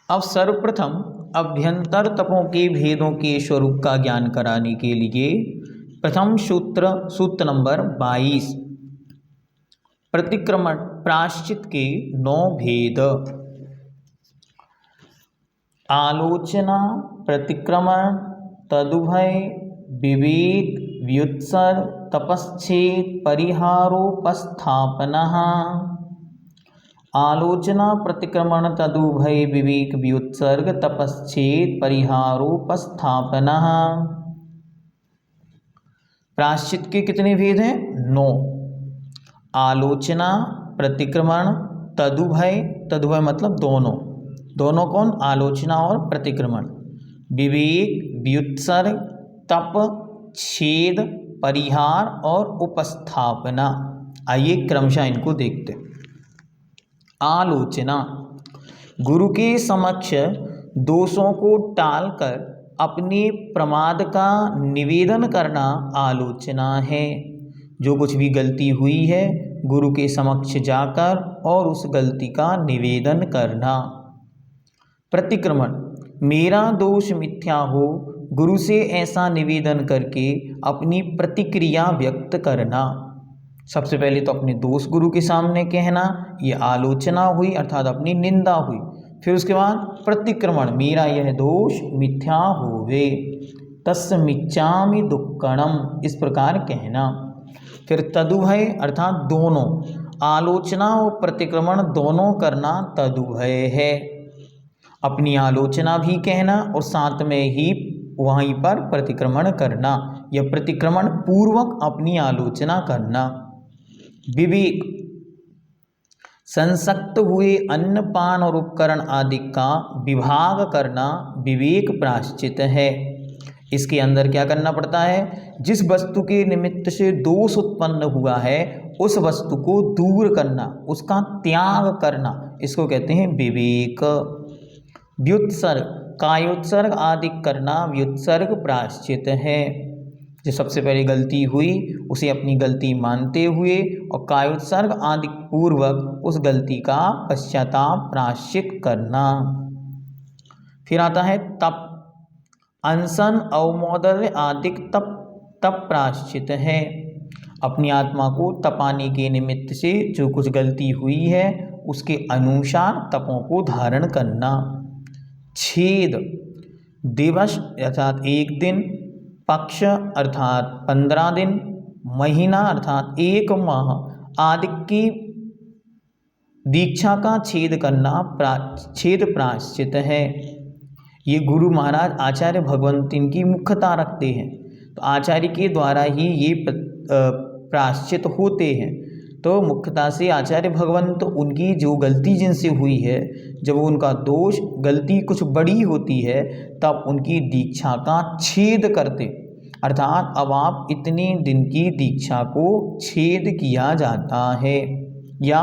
अब सर्वप्रथम अभ्यंतर तपों के भेदों के स्वरूप का ज्ञान कराने के लिए प्रथम सूत्र नंबर 22 प्रतिक्रमण प्रायश्चित के 9 भेद। आलोचना, प्रतिक्रमण, तदुभय, विवेक, व्युत्सर्ग, तपश्चेद, परिहारोपस्थापनः। आलोचना, प्रतिक्रमण, तदुभय, विवेक, व्युत्सर्ग, तपश्चेद, परिहारोपस्थापनः। प्रायश्चित के कितने भेद हैं? 9। आलोचना, प्रतिक्रमण, तदुभय, तदुभय मतलब दोनों, दोनों कौन? आलोचना और प्रतिक्रमण। विवेक, व्युत्सर्ग, तप, छेद, परिहार और उपस्थापना। आइए क्रमशः इनको देखते हैं। आलोचना, गुरु के समक्ष दोषों को टालकर अपने प्रमाद का निवेदन करना आलोचना है। जो कुछ भी गलती हुई है गुरु के समक्ष जाकर और उस गलती का निवेदन करना। प्रतिक्रमण, मेरा दोष मिथ्या हो गुरु से ऐसा निवेदन करके अपनी प्रतिक्रिया व्यक्त करना। सबसे पहले तो अपने दोष गुरु के सामने कहना, ये आलोचना हुई अर्थात अपनी निंदा हुई। फिर उसके बाद प्रतिक्रमण, मेरा यह दोष मिथ्या होवे, तस्मिच्छामि दुक्कड़म, इस प्रकार कहना। फिर तदुभय अर्थात दोनों, आलोचना और प्रतिक्रमण दोनों करना तदुभय है। अपनी आलोचना भी कहना और साथ में ही वहीं पर प्रतिक्रमण करना या प्रतिक्रमण पूर्वक अपनी आलोचना करना। विवेक, संसक्त हुए अन्न पान और उपकरण आदि का विभाग करना विवेक प्रायश्चित है। इसके अंदर क्या करना पड़ता है? जिस वस्तु के निमित्त से दोष उत्पन्न हुआ है उस वस्तु को दूर करना, उसका त्याग करना, इसको कहते हैं विवेक। व्युत्सर्ग, कायोत्सर्ग आदि करना व्युत्सर्ग प्रायश्चित है। जो सबसे पहले गलती हुई उसे अपनी गलती मानते हुए और कायोत्सर्ग आदि पूर्वक उस गलती का पश्चाताप प्रायश्चित करना। फिर आता है तप, अनशन, अवमोदर्य आदि तप प्रायश्चित है। अपनी आत्मा को तपाने के निमित्त से जो कुछ गलती हुई है उसके अनुसार तपों को धारण करना। छेद, दिवस अर्थात 1 दिन, पक्ष अर्थात 15 दिन, महीना अर्थात 1 माह आदि की दीक्षा का छेद करना छेद प्रायश्चित है। ये गुरु महाराज आचार्य भगवंत इनकी मुख्यता रखते हैं, तो आचार्य के द्वारा ही ये प्रायश्चित होते हैं। तो मुख्यता से आचार्य भगवंत उनकी जो गलती जिनसे हुई है, जब उनका दोष गलती कुछ बड़ी होती है तब उनकी दीक्षा का छेद करते, अर्थात अब आप इतने दिन की दीक्षा को छेद किया जाता है या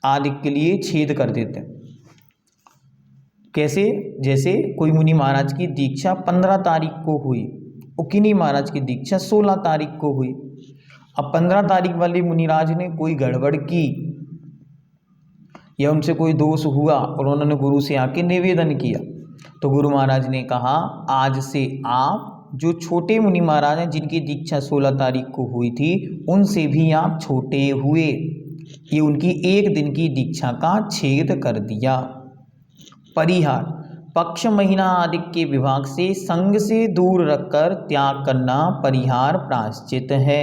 आदि के लिए छेद कर देते हैं। कैसे? जैसे कोई मुनि महाराज की दीक्षा 15 तारीख को हुई, उकिनी महाराज की दीक्षा 16 तारीख को हुई। अब 15 तारीख वाले मुनिराज ने कोई गड़बड़ की या उनसे कोई दोष हुआ और उन्होंने गुरु से आके निवेदन किया, तो गुरु महाराज ने कहा आज से आप जो छोटे मुनि महाराज हैं जिनकी दीक्षा 16 तारीख को हुई थी उनसे भी आप छोटे हुए, ये उनकी 1 दिन की दीक्षा का छेद कर दिया। परिहार, पक्ष महीना आदि के विभाग से संग से दूर रखकर त्याग करना परिहार प्रायश्चित है।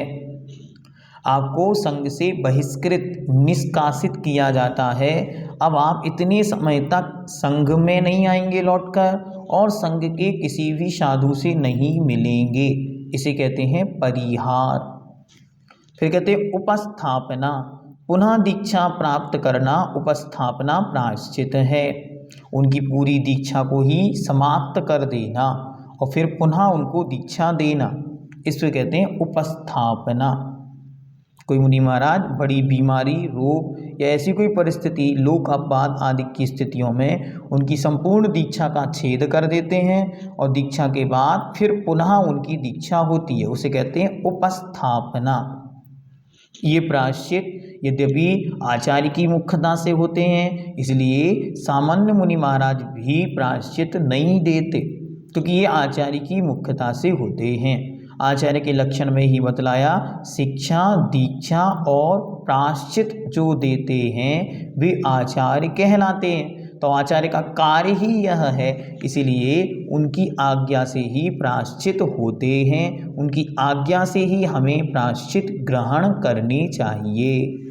आपको संग से बहिष्कृत निष्कासित किया जाता है। अब आप इतने समय तक संघ में नहीं आएंगे लौटकर और संघ के किसी भी साधु से नहीं मिलेंगे, इसे कहते हैं परिहार। फिर कहते हैं उपस्थापना, पुनः दीक्षा प्राप्त करना उपस्थापना प्रायश्चित है। उनकी पूरी दीक्षा को ही समाप्त कर देना और फिर पुनः उनको दीक्षा देना, इसको कहते हैं उपस्थापना। कोई मुनि महाराज बड़ी बीमारी, रोग या ऐसी कोई परिस्थिति, लोक अपवाद आदि की स्थितियों में उनकी संपूर्ण दीक्षा का छेद कर देते हैं और दीक्षा के बाद फिर पुनः उनकी दीक्षा होती है, उसे कहते हैं उपस्थापना। ये प्रायश्चित यद्यपि आचार्य की मुख्यता से होते हैं, इसलिए सामान्य मुनि महाराज भी प्रायश्चित नहीं देते, क्योंकि ये आचार्य की मुख्यता से होते हैं। आचार्य के लक्षण में ही बतलाया, शिक्षा, दीक्षा और प्रायश्चित जो देते हैं वे आचार्य कहलाते हैं। तो आचार्य का कार्य ही यह है, इसीलिए उनकी आज्ञा से ही प्रायश्चित होते हैं, उनकी आज्ञा से ही हमें प्रायश्चित ग्रहण करनी चाहिए।